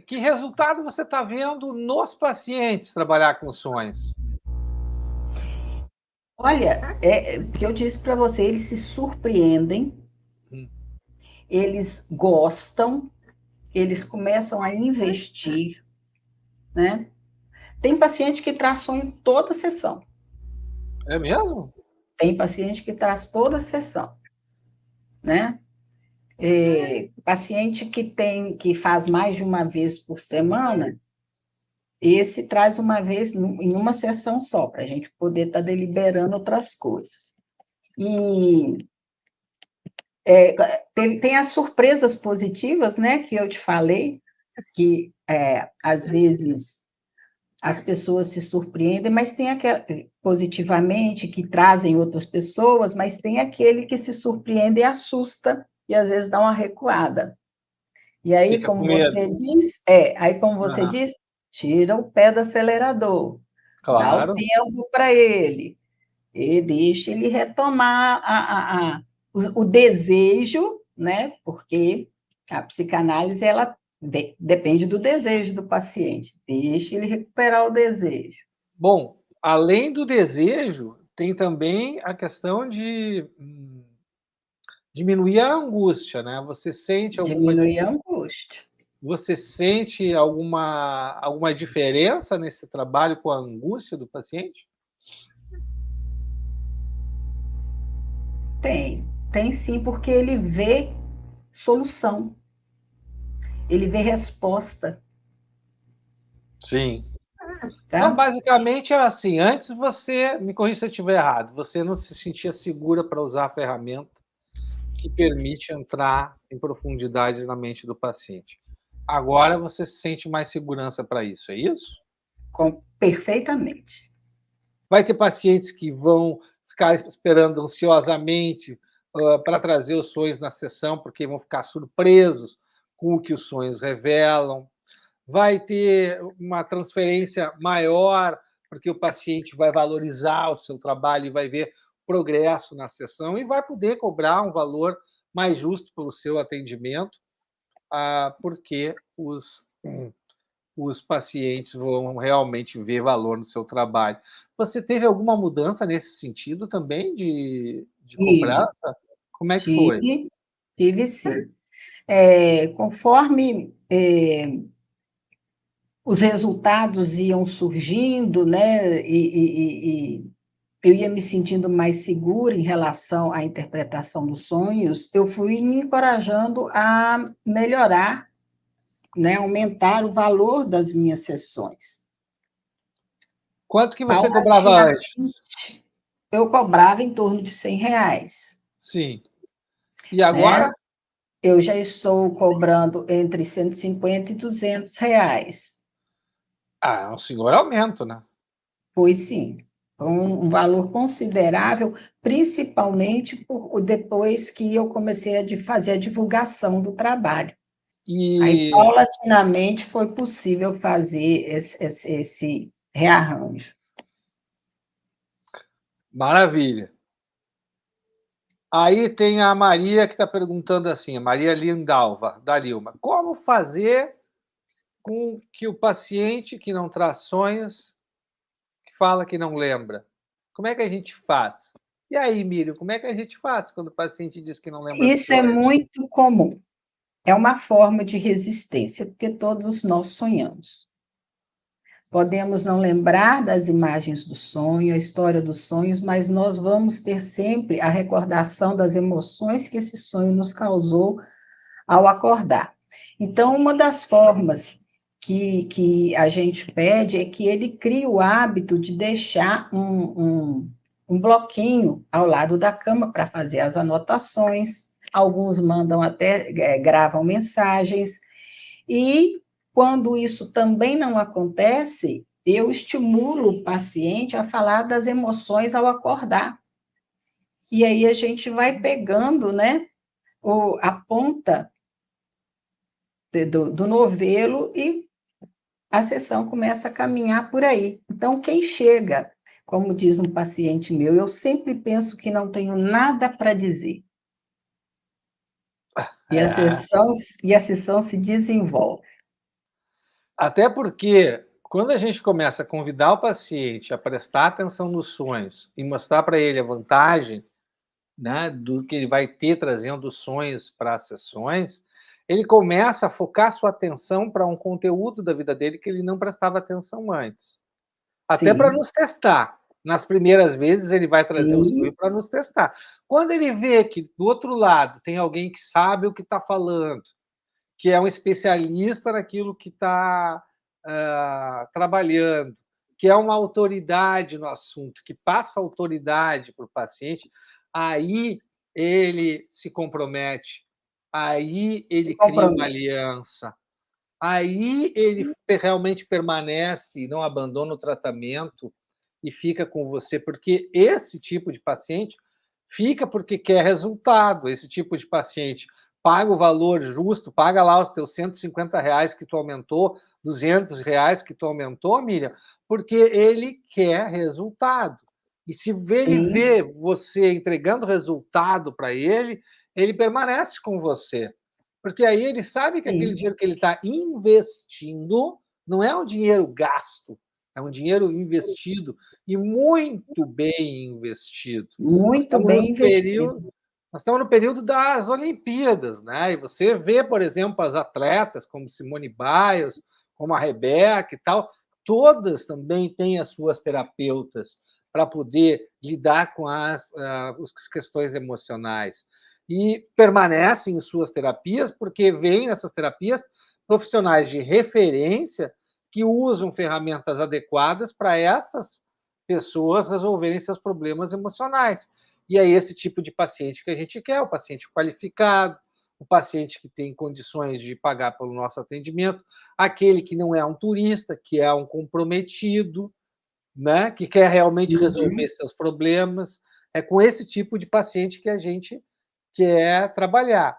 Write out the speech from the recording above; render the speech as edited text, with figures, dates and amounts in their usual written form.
Que resultado você está vendo nos pacientes trabalhar com sonhos? Olha, o que eu disse para você, eles se surpreendem, Hum. eles gostam, eles começam a investir, né? Tem paciente que traz sonho toda sessão. É mesmo? Tem paciente que traz toda sessão, né? Paciente que faz mais de uma vez por semana, esse traz uma vez em uma sessão só, para a gente poder estar deliberando outras coisas. E tem as surpresas positivas, né, que eu te falei, que às vezes as pessoas se surpreendem, mas tem aquele positivamente que trazem outras pessoas, mas tem aquele que se surpreende e assusta e às vezes dá uma recuada. E aí, Fica com como medo. você diz, Aham. tira o pé do acelerador, dá o Claro. tempo para ele, e deixa ele retomar o desejo, né? Porque a psicanálise ela depende do desejo do paciente, deixa ele recuperar o desejo. Bom, além do desejo, tem também a questão de diminuir a angústia, né? Diminuir a angústia. Você sente alguma diferença nesse trabalho com a angústia do paciente? Tem sim, porque ele vê solução, ele vê resposta, Sim. Então, tá? basicamente é assim, antes você, me corrija se eu estiver errado, você não se sentia segura para usar a ferramenta que permite entrar em profundidade na mente do paciente. Agora você sente mais segurança para isso, é isso? Perfeitamente. Vai ter pacientes que vão ficar esperando ansiosamente para trazer os sonhos na sessão, porque vão ficar surpresos com o que os sonhos revelam. Vai ter uma transferência maior, porque o paciente vai valorizar o seu trabalho e vai ver progresso na sessão e vai poder cobrar um valor mais justo pelo seu atendimento, porque os pacientes vão realmente ver valor no seu trabalho. Você teve alguma mudança nesse sentido também de Tive, cobrança? Como é que foi? tive, tive sim. Conforme os resultados iam surgindo, né, e eu ia me sentindo mais segura em relação à interpretação dos sonhos, eu fui me encorajando a melhorar, né, aumentar o valor das minhas sessões. Quanto que você cobrava antes? Paulatinamente, eu cobrava em torno de R$ 100, Sim. E agora? né? Eu já estou cobrando entre 150 e R$ 200. Ah, é um senhor aumento, né? Pois sim, um valor considerável, principalmente depois que eu comecei a fazer a divulgação do trabalho. Aí, E paulatinamente, foi possível fazer esse rearranjo. maravilha. Aí tem a Maria que está perguntando assim, a Maria Lindalva, da Lilma. Como fazer com que o paciente que não traz sonhos, que fala que não lembra? Como é que a gente faz? E aí, Mírio, como é que a gente faz quando o paciente diz que não lembra dos Isso é sonhos? muito comum. É uma forma de resistência, porque todos nós sonhamos. Podemos não lembrar das imagens do sonho, a história dos sonhos, mas nós vamos ter sempre a recordação das emoções que esse sonho nos causou ao acordar. Então, uma das formas que a gente pede é que ele crie o hábito de deixar um bloquinho ao lado da cama para fazer as anotações. Alguns mandam até, gravam mensagens. E quando isso também não acontece, eu estimulo o paciente a falar das emoções ao acordar. E aí a gente vai pegando, né, a ponta do novelo e a sessão começa a caminhar por aí. Então, quem chega, como diz um paciente meu, eu sempre penso que não tenho nada para dizer. E a É, sessão, e a sessão se desenvolve. Até porque, quando a gente começa a convidar o paciente a prestar atenção nos sonhos e mostrar para ele a vantagem, né, do que ele vai ter trazendo os sonhos para as sessões, ele começa a focar sua atenção para um conteúdo da vida dele que ele não prestava atenção antes. Até para Sim, nos testar. Nas primeiras vezes, ele vai trazer o sim, sonho para nos testar. Quando ele vê que do outro lado tem alguém que sabe o que está falando, que é um especialista naquilo que está trabalhando, que é uma autoridade no assunto, que passa autoridade para o paciente, aí ele se compromete, aí se ele cria uma compromete. aliança, aí ele realmente permanece e não abandona o tratamento e fica com você, porque esse tipo de paciente fica porque quer resultado. Esse tipo de paciente paga o valor justo, paga lá os teus R$ 150 que tu aumentou, R$ 200 que tu aumentou, Miriam, porque ele quer resultado. E se ele Sim, vê você entregando resultado para ele, ele permanece com você. Porque aí ele sabe que aquele sim. dinheiro que ele está investindo não é um dinheiro gasto, é um dinheiro investido e muito bem investido. Nós Muito estamos bem nos investido. período, nós estamos no período das Olimpíadas, né? E você vê, por exemplo, as atletas como Simone Biles, como a Rebeca e tal, todas também têm as suas terapeutas para poder lidar com as questões emocionais e permanecem em suas terapias porque veem nessas terapias profissionais de referência que usam ferramentas adequadas para essas pessoas resolverem seus problemas emocionais. E é esse tipo de paciente que a gente quer, o paciente qualificado, o paciente que tem condições de pagar pelo nosso atendimento, aquele que não é um turista, que é um comprometido, né, que quer realmente resolver Uhum. seus problemas. É com esse tipo de paciente que a gente quer trabalhar.